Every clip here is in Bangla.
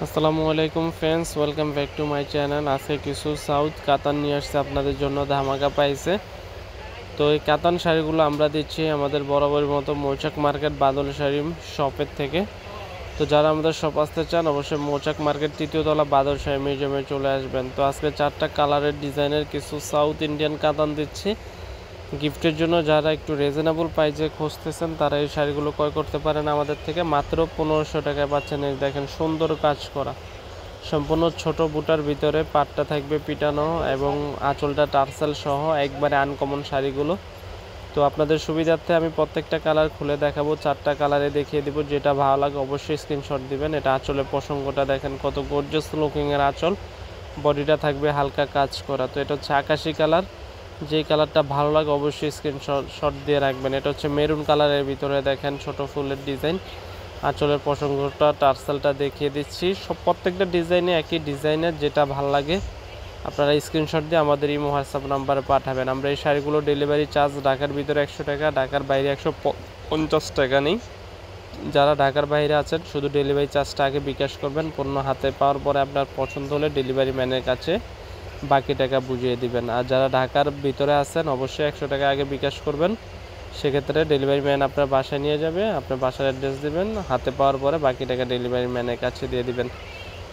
আসসালামু আলাইকুম friends, welcome back to my channel. আজকে কিছু সাউথ কাতান নিয়ে আসছে আপনাদের জন্য, ধামাকা পাইছে। তো এই কাতান শাড়িগুলো আমরা দিচ্ছি আমাদের বরাবরের মতো মৌচাক মার্কেট বাদল শাড়ি শপের থেকে। তো যারা আমাদের শপ আসতে চান অবশ্যই মৌচাক মার্কেট ৩য় তলা বাদল শাড়ি মিউজিয়ামে চলে আসবেন। তো আজকে 4টা কালারের ডিজাইনের কিছু সাউথ ইন্ডিয়ান কাতান দিচ্ছি গিফটের জন্য। যারা একটু রিজনেবল প্রাইসে খুঁজতেছেন তারা এই শাড়িগুলো ক্রয় করতে পারেন আমাদের থেকে। মাত্র 1500 টাকায় পাচ্ছেন। এই দেখেন সুন্দর কাজ করা, সম্পূর্ণ ছোট বুটার ভিতরে পাটটা থাকবে পিটানো এবং আঁচলটা টার্সেল সহ, একবারে আনকমন শাড়িগুলো। তো আপনাদের সুবিধার্থে আমি প্রত্যেকটা কালার খুলে দেখাবো, 4টা কালারে দেখিয়ে দিব। যেটা ভালো লাগে অবশ্যই স্ক্রিনশট দিবেন। এটা আঁচলের প্রসঙ্গটা দেখেন কত গর্জিয়াস লুকিংয়ের আঁচল, বডিটা থাকবে হালকা কাজ করা। তো এটা হচ্ছে আকাশি কালার, যেই কালারটা ভালো লাগে অবশ্যই স্ক্রিনশট দিয়ে রাখবেন। এটা হচ্ছে মেরুন কালারের ভিতরে দেখেন ছোট ফুলের ডিজাইন, আঁচলের প্রসঙ্গটা টার্সেলটা দেখিয়ে দিচ্ছি। প্রত্যেকটা ডিজাইনে একই ডিজাইনের, যেটা ভালো লাগে আপনারা স্ক্রিনশট দিয়ে আমাদের ইমো হোয়াটসঅ্যাপ নাম্বারে পাঠাবেন। আমরা এই শাড়িগুলো ডেলিভারি চার্জ ঢাকার ভিতরে 100 টাকা, ঢাকার বাইরে 150 টাকা নেই। যারা ঢাকার বাইরে আছেন শুধু ডেলিভারি চার্জটা আগে বিকাশ করবেন, পণ্য হাতে পাওয়ার পরে আপনার পছন্দ হলে ডেলিভারি ম্যানের কাছে বাকি টাকা বুঝিয়ে দিবেন। আর যারা ঢাকার ভিতরে আছেন অবশ্যই 100 টাকা আগে বিকাশ করবেন। সেক্ষেত্রে ডেলিভারি ম্যান আপনার বাসায় নিয়ে যাবে, আপনার বাসার অ্যাড্রেস দিবেন, হাতে পাওয়ার পরে বাকি টাকা ডেলিভারি ম্যানের কাছে দিয়ে দিবেন।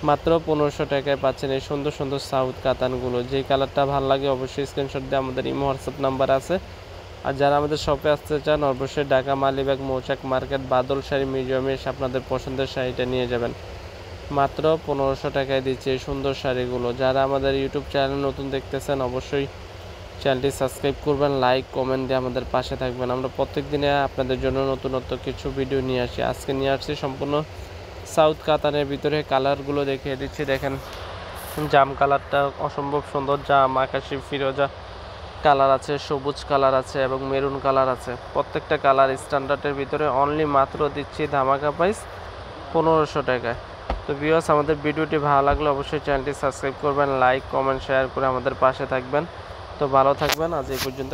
মাত্র 1500 টাকায় পাচ্ছেন এই সুন্দর সুন্দর সাউথ কাতানগুলো। যেই কালারটা ভালো লাগে অবশ্যই স্ক্রিনশট দিয়ে আমাদের ইমো হোয়াটসঅ্যাপ নাম্বার আছে। আর যারা আমাদের শপে আসতে চান অবশ্যই ঢাকা মালিবাগ মৌচাক মার্কেট বাদল শাড়ি মিউজিয়ামে এসে আপনাদের পছন্দের শাড়িটা নিয়ে যাবেন। মাত্র 1500 টাকায় দিচ্ছে এই সুন্দর শাড়িগুলো। যারা আমাদের ইউটিউব চ্যানেল নতুন দেখতেছেন অবশ্যই চ্যানেলটি সাবস্ক্রাইব করবেন, লাইক কমেন্ট দিয়ে আমাদের পাশে থাকবেন। আমরা প্রত্যেক দিনে আপনাদের জন্য নতুনত্ব কিছু ভিডিও নিয়ে আসি। আজকে নিয়ে আসছি সম্পূর্ণ সাউথ কাতানের ভিতরে। কালারগুলো দেখিয়ে দিচ্ছি। দেখেন জাম কালারটা অসম্ভব সুন্দর, জাম, আকাশি ফিরোজা কালার আছে, সবুজ কালার আছে এবং মেরুন কালার আছে। প্রত্যেকটা কালার স্ট্যান্ডার্ডের ভিতরে অনলি মাত্র দিচ্ছি ধামাকা প্রাইস 1500 টাকায়। তো ভিউয়ার্স, আমাদের ভিডিওটি ভালো লাগলে অবশ্যই চ্যানেলটি সাবস্ক্রাইব করবেন, লাইক কমেন্ট শেয়ার করে আমাদের পাশে থাকবেন। তো ভালো থাকবেন, আজ এই পর্যন্ত।